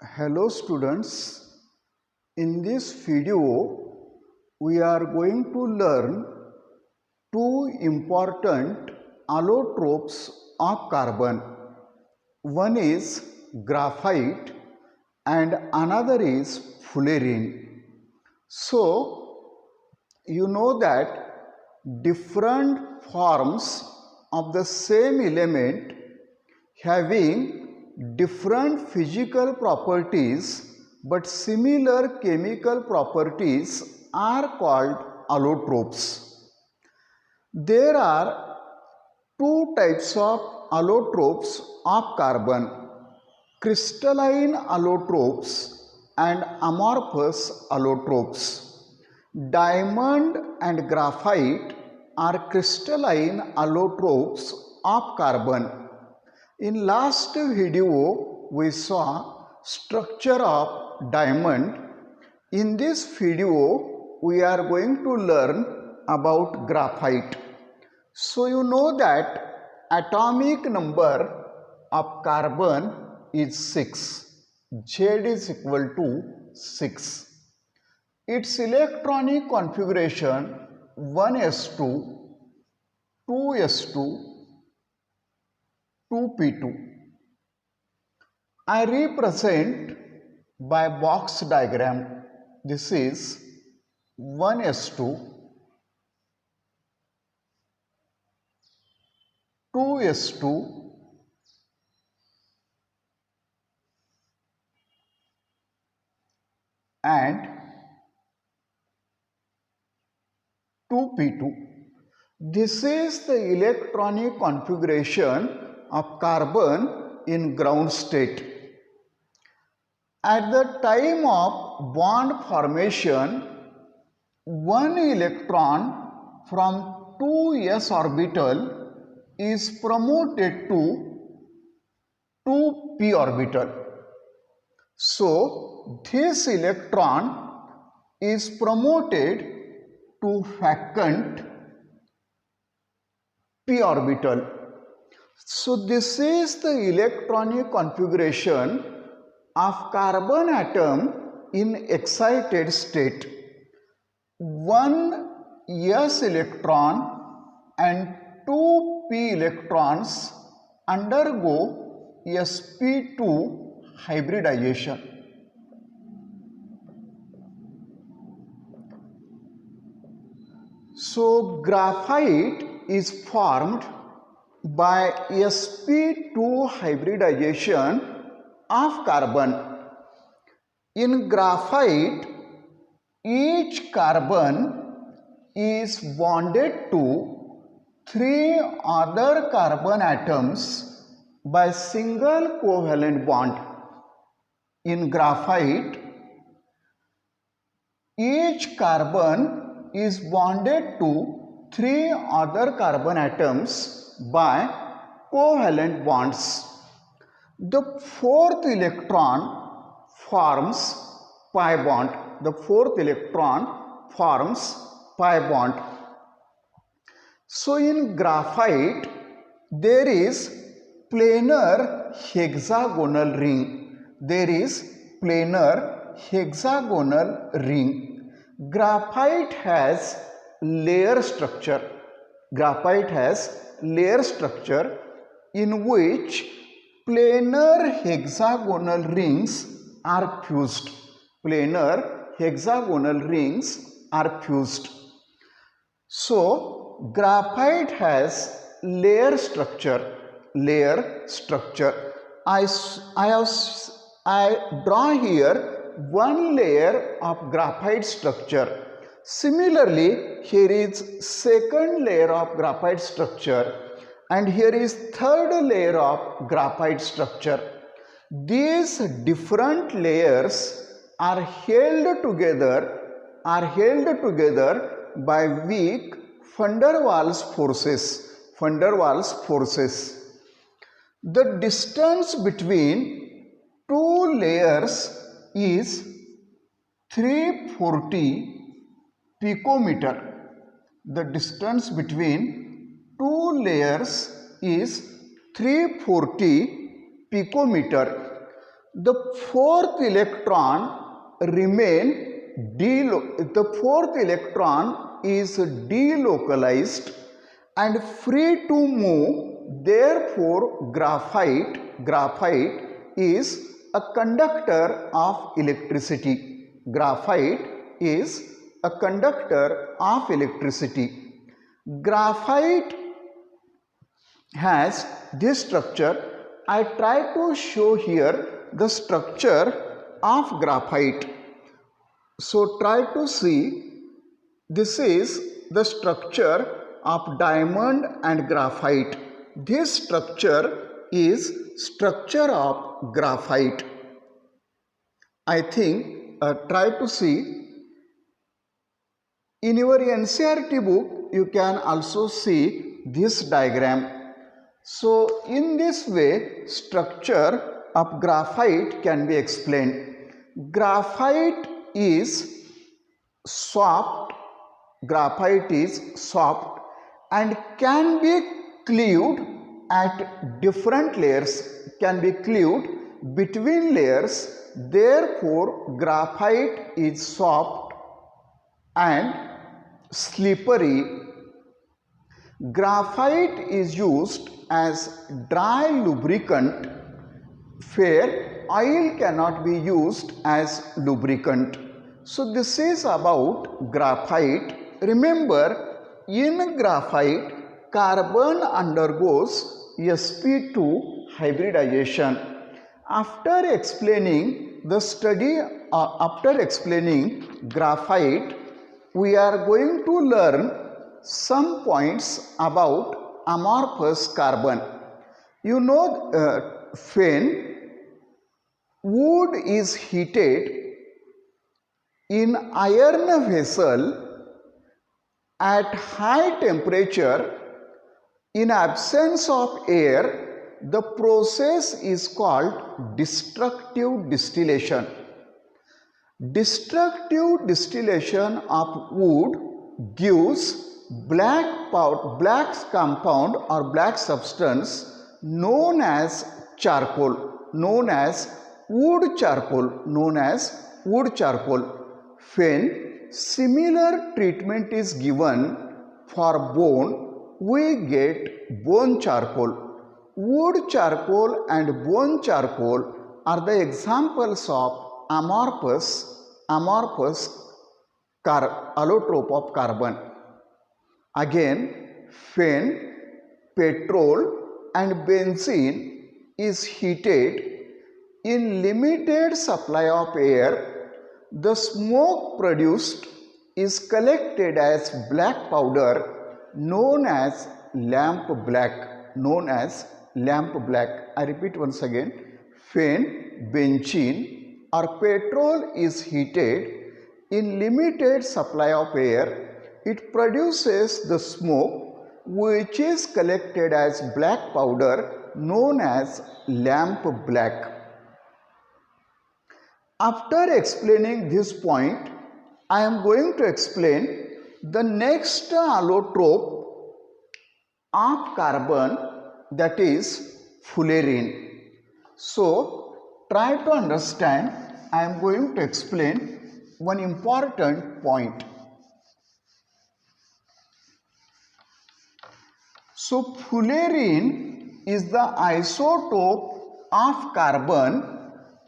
Hello students, in this video we are going to learn two important allotropes of carbon. One is graphite and another is fullerene. So you know that different forms of the same element having different physical properties but similar chemical properties are called allotropes. There are two types of allotropes of carbon: crystalline allotropes and amorphous allotropes. Diamond and graphite are crystalline allotropes of carbon. In last video we saw structure of diamond. In this video we are going to learn about graphite. So you know that atomic number of carbon is 6. Z is equal to 6. Its electronic configuration 1s2, 2s2, 2p2. I represent by box diagram. This is 1s2, 2s2, and 2p2. This is the electronic configuration of carbon in ground state. At the time of bond formation, one electron from 2s orbital is promoted to 2p orbital. So this electron is promoted to vacant p orbital. So this is the electronic configuration of carbon atom in excited state. One s electron and 2p electrons undergo sp2 hybridization. So graphite is formed by sp2 hybridization of carbon. In graphite, each carbon is bonded to 3 other carbon atoms by single covalent bond. In graphite, each carbon is bonded to 3 other carbon atoms by covalent bonds. The fourth electron forms pi bond. The fourth electron forms pi bond. So in graphite there is planar hexagonal ring. There is planar hexagonal ring. Graphite has layer structure. Graphite has layer structure in which planar hexagonal rings are fused. Planar hexagonal rings are fused. So graphite has layer structure. Layer structure. I draw here one layer of graphite structure. Similarly, here is second layer of graphite structure and here is third layer of graphite structure. These different layers are held together by weak van der Waals forces. Van der Waals forces. The distance between two layers is 340 picometer. The distance between two layers is 340 picometer. the fourth electron the fourth electron is delocalized and free to move. Therefore, graphite is a conductor of electricity. Graphite is a conductor of electricity. Graphite has this structure. I try to show here the structure of graphite. So try to see, this is the structure of diamond and graphite. This structure is structure of graphite. I think try to see in your NCERT book. You can also see this diagram. So in this way, structure of graphite can be explained. Graphite is soft and can be cleaved at different layers, can be cleaved between layers. Therefore, graphite is soft and slippery. Graphite is used as dry lubricant where oil cannot be used as lubricant. So this is about graphite. Remember, in graphite, carbon undergoes sp2 hybridization. After explaining graphite, we are going to learn some points about amorphous carbon. You know, when wood is heated in iron vessel at high temperature in absence of air, the process is called destructive distillation. Destructive distillation of wood gives black compound or black substance known as charcoal, known as wood charcoal. When similar treatment is given for bone, we get bone charcoal. Wood charcoal and bone charcoal are the examples of amorphous allotrope of carbon. Again, when petrol and benzene is heated in limited supply of air, the smoke produced is collected as black powder known as lamp black. I repeat once again, when benzene or petrol is heated in limited supply of air, it produces the smoke which is collected as black powder known as lamp black. After explaining this point, I am going to explain the next allotrope of carbon, that is fullerene. So try to understand. I am going to explain one important point. So fullerene is the isotope of carbon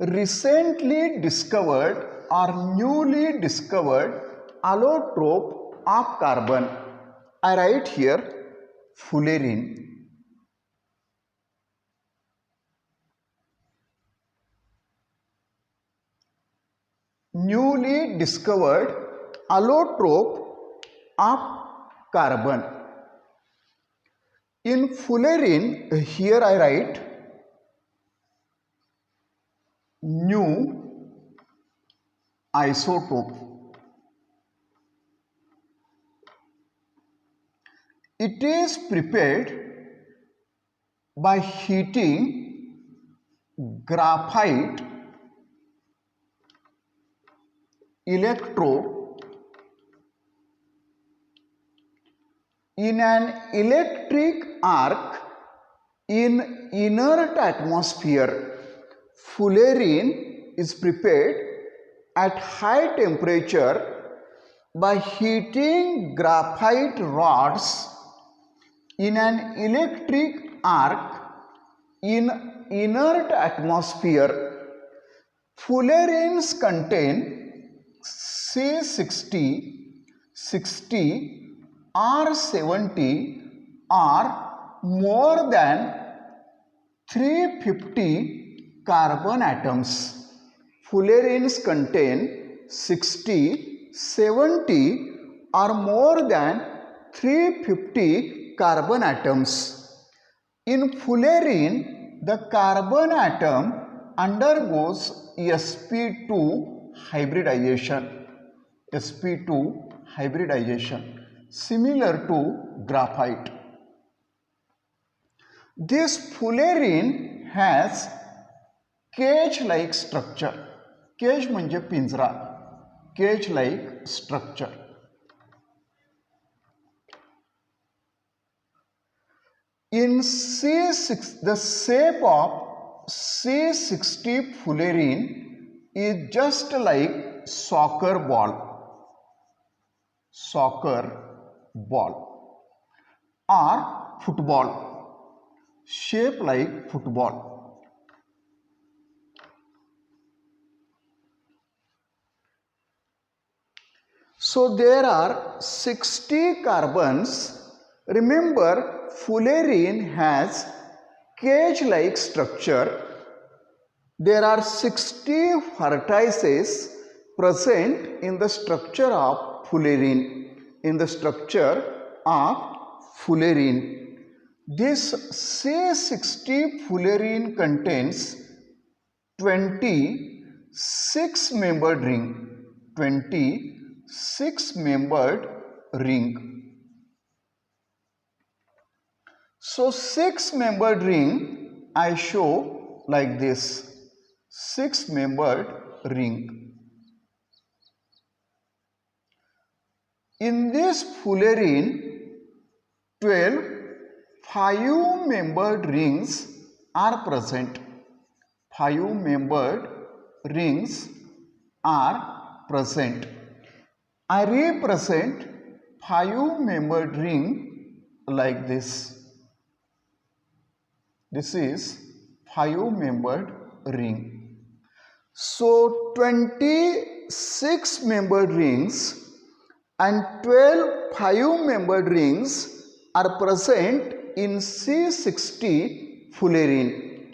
recently discovered or newly discovered allotrope of carbon. I write here fullerene. Newly discovered allotrope of carbon. In fullerene, here I write new isotope. It is prepared by heating graphite electrode in an electric arc in inert atmosphere. fullerene is prepared at high temperature by heating graphite rods in an electric arc in inert atmosphere. Fullerenes contain C60, 60 or 70 or more than 350 carbon atoms. Fullerenes contain 60, 70 or more than 350 carbon atoms. In fullerene, the carbon atom undergoes sp2 hybridization. sp2 hybridization, similar to graphite. This fullerene has cage-like structure. Cage म्हणजे पिंजरा. Cage-like structure. In C6, the shape of C60 fullerene is just like soccer ball or football, shape like football. So there are 60 carbons. Remember, fullerene has cage-like structure. There are 60 vertices present in the structure of fullerene. This C60 fullerene contains 26-membered ring. 26-membered ring. So 6-membered ring I show like this. 6-membered ring. In this fullerene, 12 5-membered rings are present. 5-membered rings are present. I represent 5-membered ring like this. This is 5-membered ring. So 26-membered rings and 12 5-membered rings are present in C60 fullerene.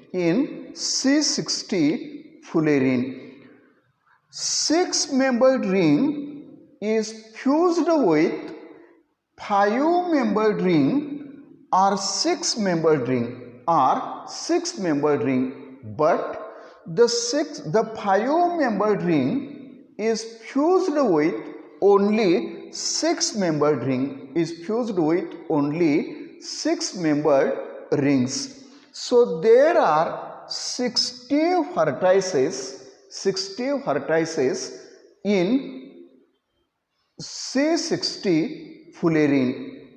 6-membered ring is fused with 5-membered ring or 6-membered ring, but the 5-membered ring is fused with only 6-membered rings. So there are 60 vertices in C60 fullerene.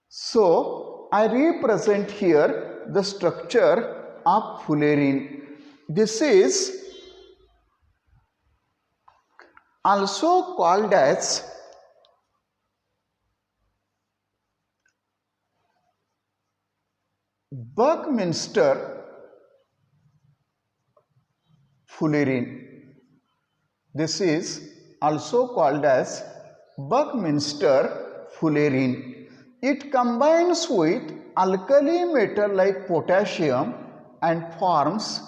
So I represent here the structure of fullerene. This is also called as Buckminster fullerene. This is also called as Buckminster fullerene. It combines with alkali metal like potassium and forms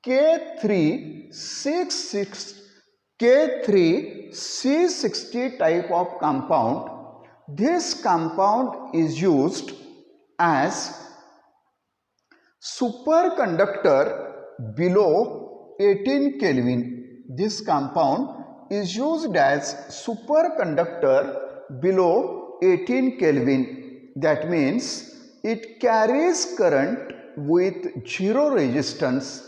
K3C60 type of compound. This compound is used as superconductor below 18 Kelvin. This compound is used as superconductor below 18 Kelvin. That means it carries current with zero resistance.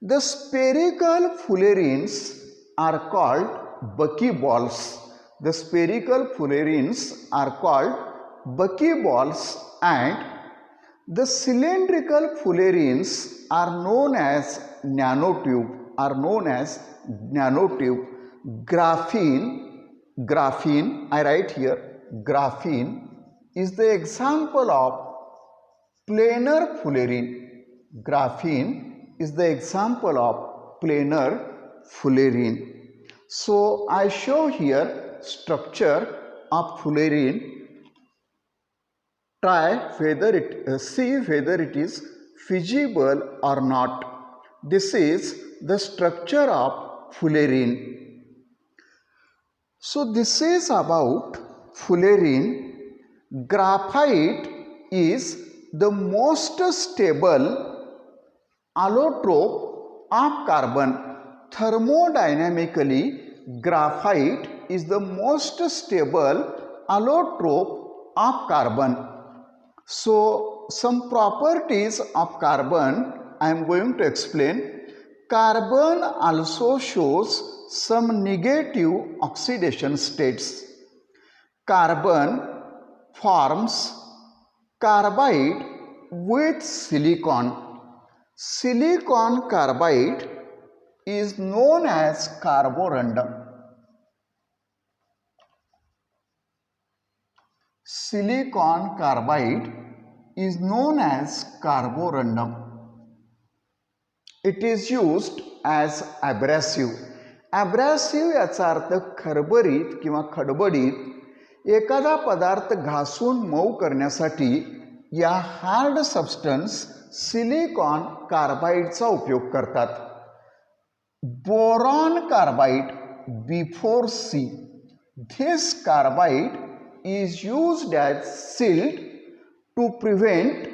The spherical fullerenes are called buckyballs. And The cylindrical fullerenes are known as nanotube, Graphene, I write here, graphene is the example of planar fullerene. Graphene is the example of planar fullerene. So I show here structure of fullerene. Try whether see whether it is feasible or not. This is the structure of fullerene. So this is about fullerene. Graphite is the most stable allotrope of carbon. Thermodynamically, graphite is the most stable allotrope of carbon. So some properties of carbon I am going to explain. Carbon also shows some negative oxidation states. Carbon forms carbide with silicon. Silicon carbide is known as carborundum. Silicon carbide is known as carborundum. It is used as abrasive. Abrasive याचा अर्थ खरबरीत किंवा खडबडीत एखादा पदार्थ घासून मऊ करण्यासाठी या hard substance silicon कार्बाइडचा उपयोग करतात. Boron carbide before C. This carbide is used as shield to prevent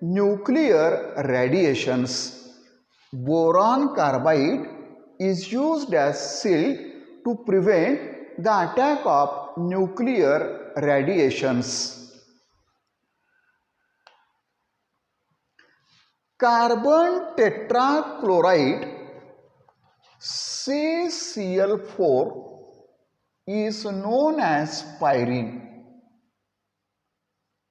nuclear radiations. Boron carbide is used as shield to prevent the attack of nuclear radiations. Carbon tetrachloride CCl4 is known as pyrene.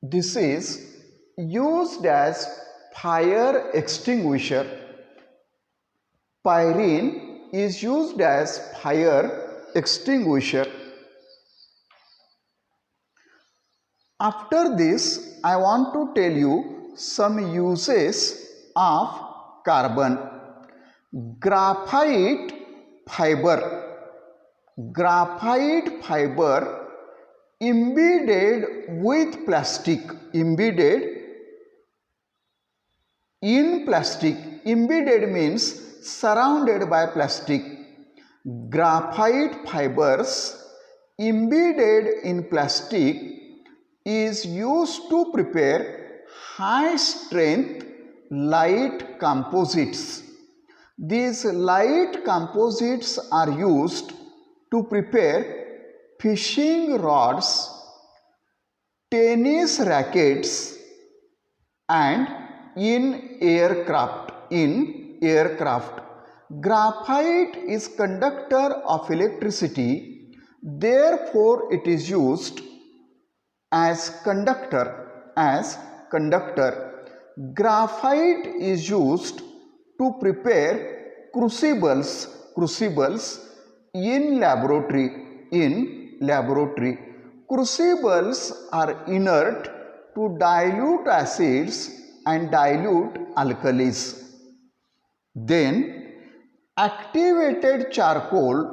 This is used as fire extinguisher. Pyrene is used as fire extinguisher. After this, I want to tell you some uses of carbon. Graphite fiber. Graphite fiber embedded with plastic. Embedded in plastic. Embedded means surrounded by plastic. Graphite fibers embedded in plastic is used to prepare high strength light composites. These light composites are used to prepare fishing rods, tennis rackets, and in aircraft. Graphite is conductor of electricity, therefore it is used as conductor. Graphite is used to prepare crucibles in laboratory. Crucibles are inert to dilute acids and dilute alkalis. Then activated charcoal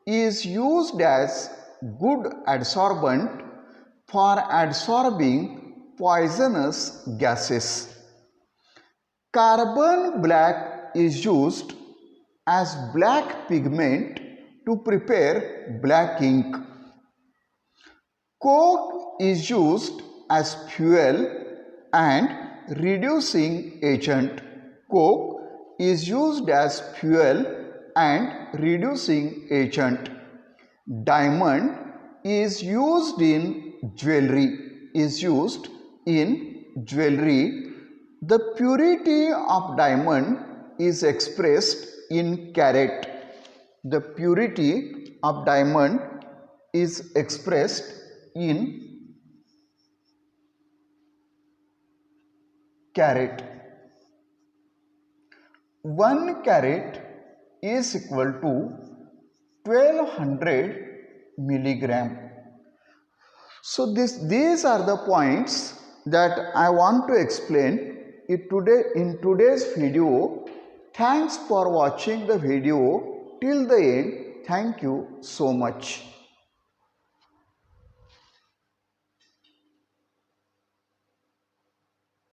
is used as good adsorbent for absorbing poisonous gases. Carbon black is used as black pigment to prepare black ink. Coke is used as fuel and reducing agent. Coke is used as fuel and reducing agent. Diamond is used in jewelry. The purity of diamond is expressed in carat. The purity of diamond is expressed in carat. 1 carat is equal to 1200 milligram. So these are the points that I want to explain in today's video. Thanks for watching the video till the end. Thank you so much.